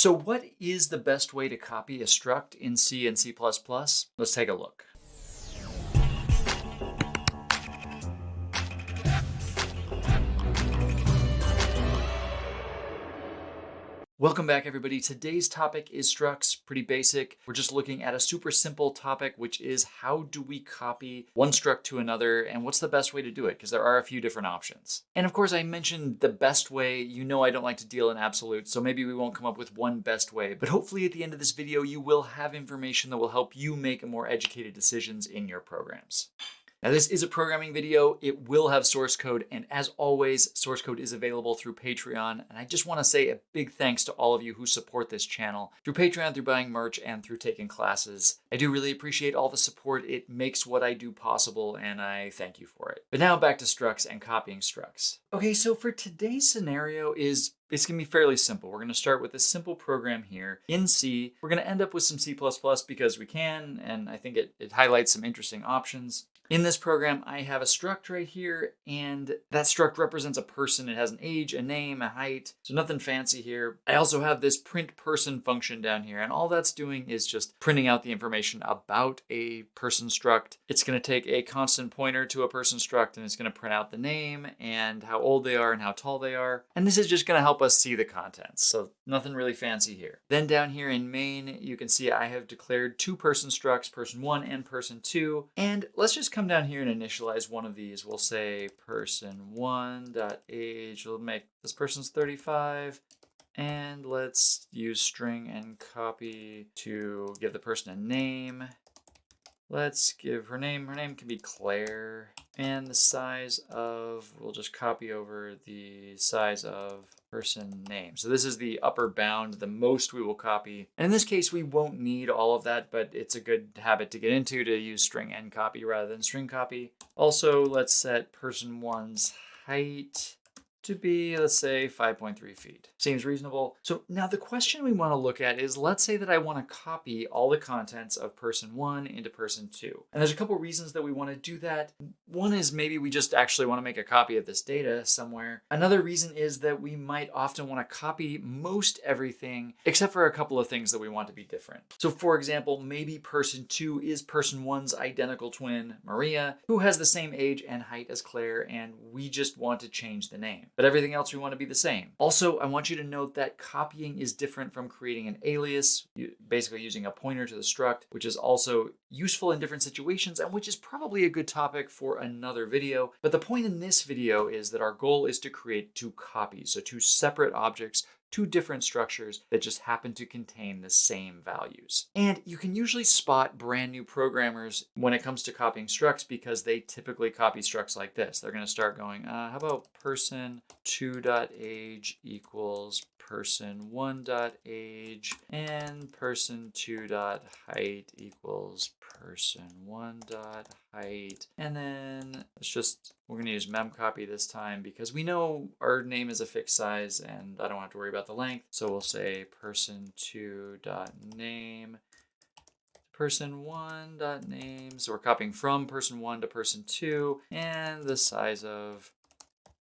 So what is the best way to copy a struct in C and C++? Let's take a look. Welcome back, everybody. Today's topic is structs, pretty basic. We're just looking at a super simple topic, which is how do we copy one struct to another and what's the best way to do it? Because there are a few different options. And of course, I mentioned the best way. You know I don't like to deal in absolutes, so maybe we won't come up with one best way. But hopefully at the end of this video, you will have information that will help you make more educated decisions in your programs. Now, this is a programming video. It will have source code, and as always, source code is available through Patreon. And I just want to say a big thanks to all of you who support this channel through Patreon, through buying merch, and through taking classes. I do really appreciate all the support. It makes what I do possible, and I thank you for it. But now back to structs and copying structs. Okay, so for today's scenario it's going to be fairly simple. We're going to start with a simple program here in C. We're going to end up with some C++ because we can, and I think it highlights some interesting options. In this program, I have a struct right here, and that struct represents a person. It has an age, a name, a height, so nothing fancy here. I also have this print person function down here, and all that's doing is just printing out the information about a person struct. It's going to take a constant pointer to a person struct, and it's going to print out the name and how old they are and how tall they are. And this is just going to help us see the contents, so nothing really fancy here. Then down here in main, you can see I have declared two person structs, person1 and person2, and let's just come down here and initialize one of these. We'll say person1.age. We'll make this person's 35. And let's use string and copy to give the person a name. Let's give her name. Her name can be Claire. And the size of, we'll just copy over the size of person name. So this is the upper bound, the most we will copy. And in this case, we won't need all of that, but it's a good habit to get into to use string and copy rather than string copy. Also, let's set person1's height to be, let's say, 5.3 feet. Seems reasonable. So now the question we want to look at is, let's say that I want to copy all the contents of person1 into person2. And there's a couple reasons that we want to do that. One is maybe we just actually want to make a copy of this data somewhere. Another reason is that we might often want to copy most everything, except for a couple of things that we want to be different. So for example, maybe person2 is person1's identical twin, Maria, who has the same age and height as Claire, and we just want to change the name. But everything else we want to be the same. Also, I want you to note that copying is different from creating an alias, basically using a pointer to the struct, which is also useful in different situations and which is probably a good topic for another video. But the point in this video is that our goal is to create two copies, so two separate objects, two different structures that just happen to contain the same values. And you can usually spot brand new programmers when it comes to copying structs because they typically copy structs like this. They're going to start going, how about person2.age equals person1.age and person2.height equals person1.height. And then we're going to use memcopy this time because we know our name is a fixed size and I don't have to worry about the length. So we'll say person2.name, person1.name. So we're copying from person1 to person2 and the size of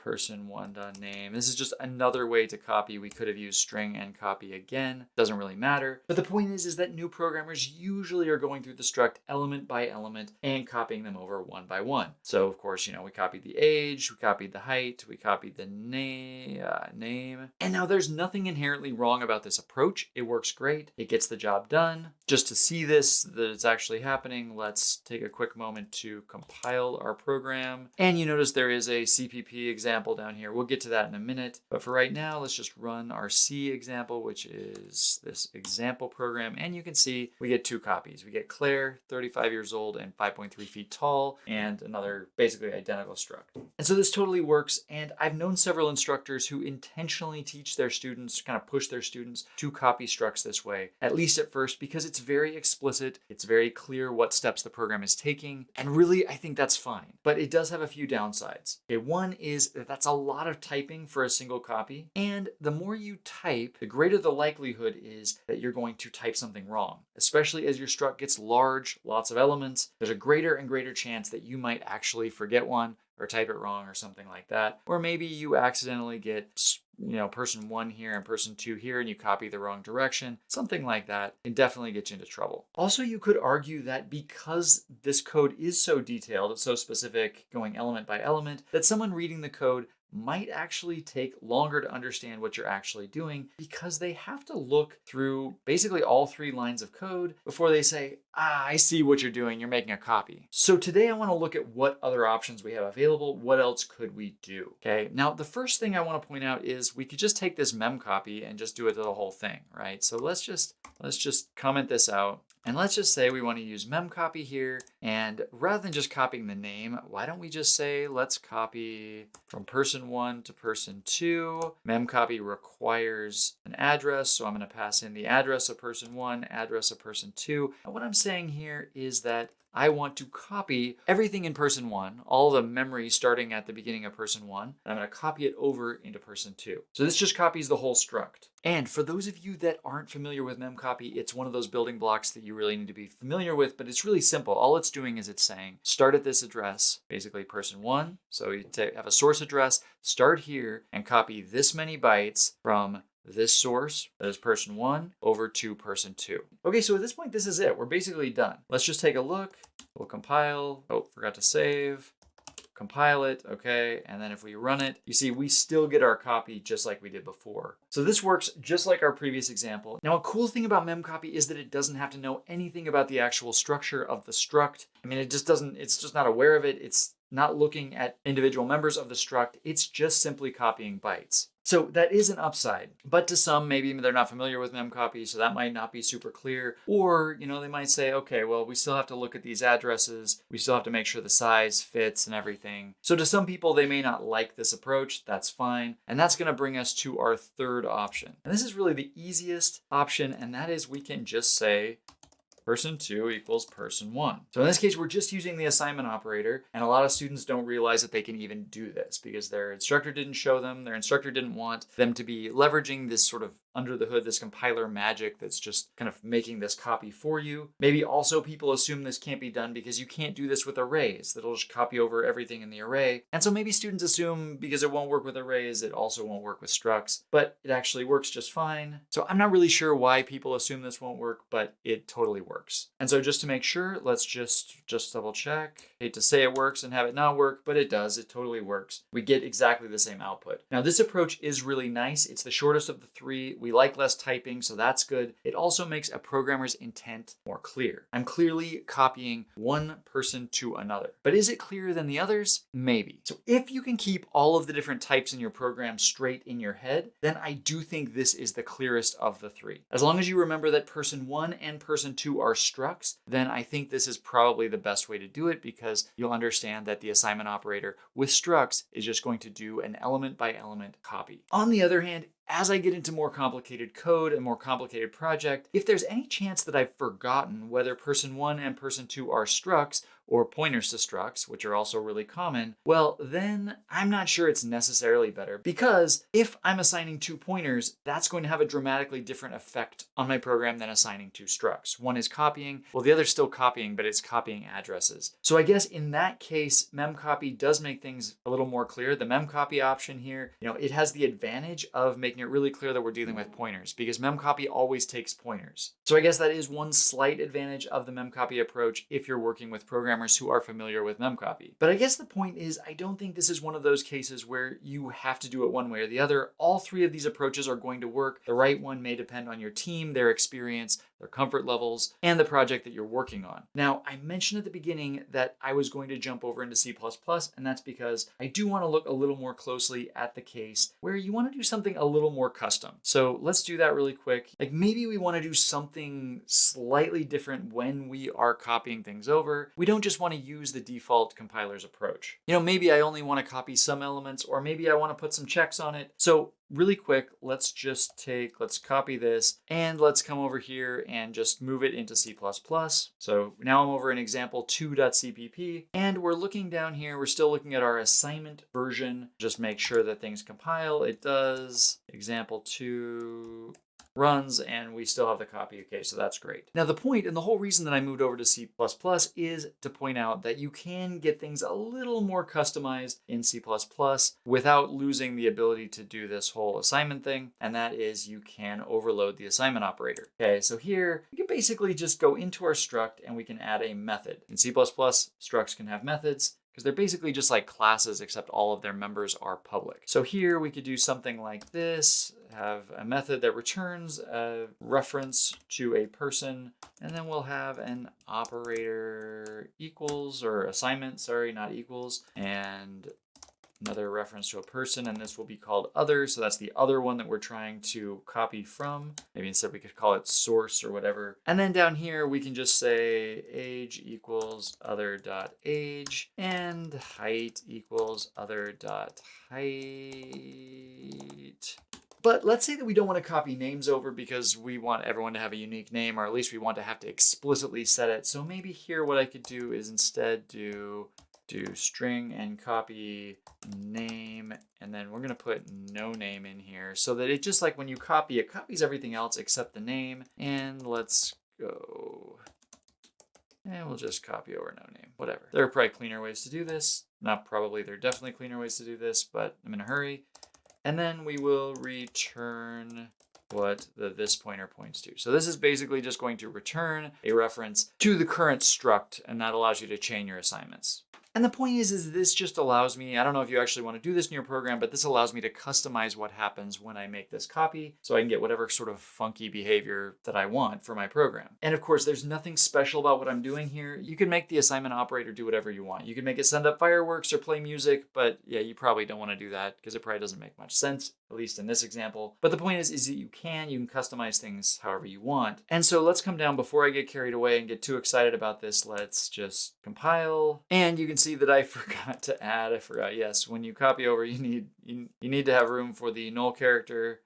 person1.name. This is just another way to copy. We could have used string and copy again. Doesn't really matter. But the point is that new programmers usually are going through the struct element by element and copying them over one by one. So of course, we copied the age, we copied the height, we copied the name. And now there's nothing inherently wrong about this approach. It works great. It gets the job done. Just to see this, that it's actually happening, let's take a quick moment to compile our program. And you notice there is a CPP example down here. We'll get to that in a minute. But for right now, let's just run our C example, which is this example program. And you can see we get two copies. We get Claire, 35 years old and 5.3 feet tall, and another basically identical struct. And so this totally works. And I've known several instructors who intentionally teach their students, kind of push their students to copy structs this way, at least at first, because it's very explicit. It's very clear what steps the program is taking. And really, I think that's fine. But it does have a few downsides. Okay, one is that that's a lot of typing for a single copy. And the more you type, the greater the likelihood is that you're going to type something wrong. Especially as your struct gets large, lots of elements, there's a greater and greater chance that you might actually forget one or type it wrong or something like that. Or maybe you accidentally get person 1 here and person 2 here, and you copy the wrong direction, something like that can definitely get you into trouble. Also, you could argue that because this code is so detailed, it's so specific, going element by element, that someone reading the code might actually take longer to understand what you're actually doing because they have to look through basically all 3 lines of code before they say, I see what you're doing, you're making a copy. So today I want to look at what other options we have available. What else could we do? Okay, now the first thing I want to point out is we could just take this mem copy and just do it to the whole thing, right? So let's just comment this out. And let's just say we want to use memcopy here. And rather than just copying the name, why don't we just say, let's copy from person 1 to person 2. Memcopy requires an address. So I'm going to pass in the address of person 1, address of person 2. And what I'm saying here is that I want to copy everything in person 1, all the memory starting at the beginning of person 1, and I'm going to copy it over into person 2. So this just copies the whole struct. And for those of you that aren't familiar with memcopy, it's one of those building blocks that you really need to be familiar with, but it's really simple. All it's doing is it's saying, start at this address, basically person 1. So you have a source address, start here, and copy this many bytes from this source, that is person 1, over to person 2. Okay, so at this point, this is it. We're basically done. Let's just take a look. We'll compile. Oh, forgot to save. Compile it, okay, and then if we run it, you see we still get our copy just like we did before. So this works just like our previous example. Now, a cool thing about memcopy is that it doesn't have to know anything about the actual structure of the struct. I mean, it's just not aware of it. It's not looking at individual members of the struct. It's just simply copying bytes. So that is an upside, but to some, maybe they're not familiar with memcopy, so that might not be super clear. Or, they might say, okay, well, we still have to look at these addresses. We still have to make sure the size fits and everything. So to some people, they may not like this approach. That's fine. And that's going to bring us to our third option. And this is really the easiest option, and that is we can just say, person 2 equals person 1. So in this case, we're just using the assignment operator, and a lot of students don't realize that they can even do this because their instructor didn't show them, their instructor didn't want them to be leveraging this sort of under the hood, this compiler magic that's just kind of making this copy for you. Maybe also people assume this can't be done because you can't do this with arrays, that'll just copy over everything in the array. And so maybe students assume because it won't work with arrays, it also won't work with structs, but it actually works just fine. So I'm not really sure why people assume this won't work, but it totally works. And so just to make sure, let's just double check. Hate to say it works and have it not work, but it does. It totally works. We get exactly the same output. Now this approach is really nice. It's the shortest of the 3. We like less typing, so that's good. It also makes a programmer's intent more clear. I'm clearly copying one person to another. But is it clearer than the others? Maybe. So if you can keep all of the different types in your program straight in your head, then I do think this is the clearest of the 3. As long as you remember that person 1 and person 2 are structs, then I think this is probably the best way to do it because you'll understand that the assignment operator with structs is just going to do an element by element copy. On the other hand, as I get into more complicated code and more complicated project, if there's any chance that I've forgotten whether person 1 and person 2 are structs or pointers to structs, which are also really common, well, then I'm not sure it's necessarily better because if I'm assigning 2 pointers, that's going to have a dramatically different effect on my program than assigning 2 structs. One is copying, well, the other's still copying, but it's copying addresses. So I guess in that case, memcopy does make things a little more clear. The memcopy option here, it has the advantage of making it really clear that we're dealing with pointers because memcopy always takes pointers. So I guess that is one slight advantage of the memcopy approach if you're working with programmers who are familiar with memcopy. But I guess the point is, I don't think this is one of those cases where you have to do it one way or the other. All 3 of these approaches are going to work. The right one may depend on your team, their experience, their comfort levels, and the project that you're working on. Now, I mentioned at the beginning that I was going to jump over into C++, and that's because I do want to look a little more closely at the case where you want to do something a little more custom. So let's do that really quick. Like maybe we want to do something slightly different when we are copying things over. We don't just want to use the default compiler's approach. Maybe I only want to copy some elements, or maybe I want to put some checks on it. So really quick, let's copy this and let's come over here and just move it into C++. So now I'm over in example 2.cpp and we're looking down here. We're still looking at our assignment version. Just make sure that things compile. It does. Example 2. runs, and we still have the copy. Okay, so that's great. Now the point and the whole reason that I moved over to C++ is to point out that you can get things a little more customized in C++ without losing the ability to do this whole assignment thing, and that is you can overload the assignment operator. Okay, so here we can basically just go into our struct and we can add a method. In C++, structs can have methods because they're basically just like classes, except all of their members are public. So here we could do something like this, have a method that returns a reference to a person, and then we'll have an operator equals, or assignment, sorry, not equals, and another reference to a person, and this will be called other. So that's the other one that we're trying to copy from. Maybe instead we could call it source or whatever. And then down here, we can just say age equals other.age and height equals other.height. But let's say that we don't want to copy names over because we want everyone to have a unique name, or at least we want to have to explicitly set it. So maybe here what I could do is instead do string and copy name, and then we're going to put no name in here so that it just like when you copy, it copies everything else except the name. And let's go, and we'll just copy over no name, whatever. There are probably cleaner ways to do this. Not probably, there are definitely cleaner ways to do this, but I'm in a hurry. And then we will return what this pointer points to. So this is basically just going to return a reference to the current struct, and that allows you to chain your assignments. And the point is this just allows me, I don't know if you actually want to do this in your program, but this allows me to customize what happens when I make this copy so I can get whatever sort of funky behavior that I want for my program. And of course, there's nothing special about what I'm doing here. You can make the assignment operator do whatever you want. You can make it send up fireworks or play music, but yeah, you probably don't want to do that because it probably doesn't make much sense, at least in this example. But the point is that you can customize things however you want. And so let's come down before I get carried away and get too excited about this. Let's just compile. And you can see that I forgot to add, yes, when you copy over, you need to have room for the null character.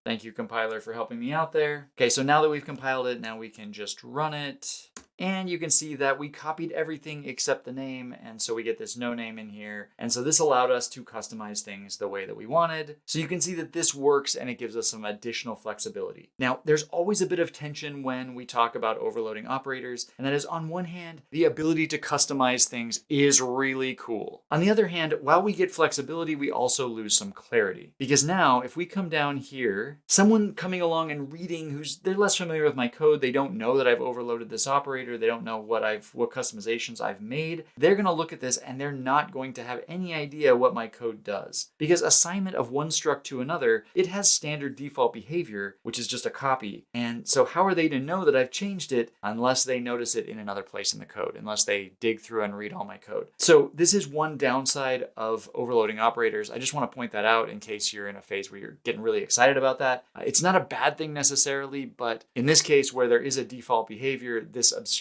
Thank you, compiler, for helping me out there. Okay, so now that we've compiled it, now we can just run it. And you can see that we copied everything except the name, and so we get this no name in here. And so this allowed us to customize things the way that we wanted. So you can see that this works and it gives us some additional flexibility. Now, there's always a bit of tension when we talk about overloading operators, and that is, on one hand, the ability to customize things is really cool. On the other hand, while we get flexibility, we also lose some clarity. Because now, if we come down here, someone coming along and reading they're less familiar with my code, they don't know that I've overloaded this operator, they don't know what customizations I've made, they're going to look at this and they're not going to have any idea what my code does. Because assignment of one struct to another, it has standard default behavior, which is just a copy. And so how are they to know that I've changed it unless they notice it in another place in the code, unless they dig through and read all my code? So this is one downside of overloading operators. I just want to point that out in case you're in a phase where you're getting really excited about that. It's not a bad thing necessarily, but in this case where there is a default behavior, this obscures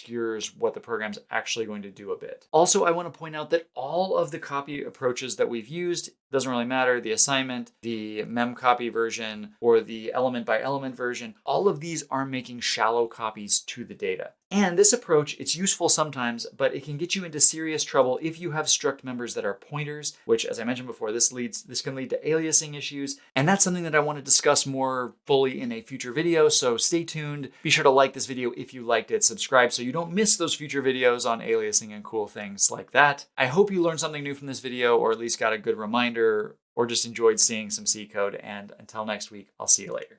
what the program's actually going to do a bit. Also, I want to point out that all of the copy approaches that we've used, doesn't really matter, the assignment, the memcopy version, or the element by element version, all of these are making shallow copies to the data. And this approach, it's useful sometimes, but it can get you into serious trouble if you have struct members that are pointers, which, as I mentioned before, this can lead to aliasing issues. And that's something that I want to discuss more fully in a future video, so stay tuned. Be sure to like this video if you liked it, subscribe so you don't miss those future videos on aliasing and cool things like that. I hope you learned something new from this video, or at least got a good reminder, or just enjoyed seeing some C code. And until next week, I'll see you later.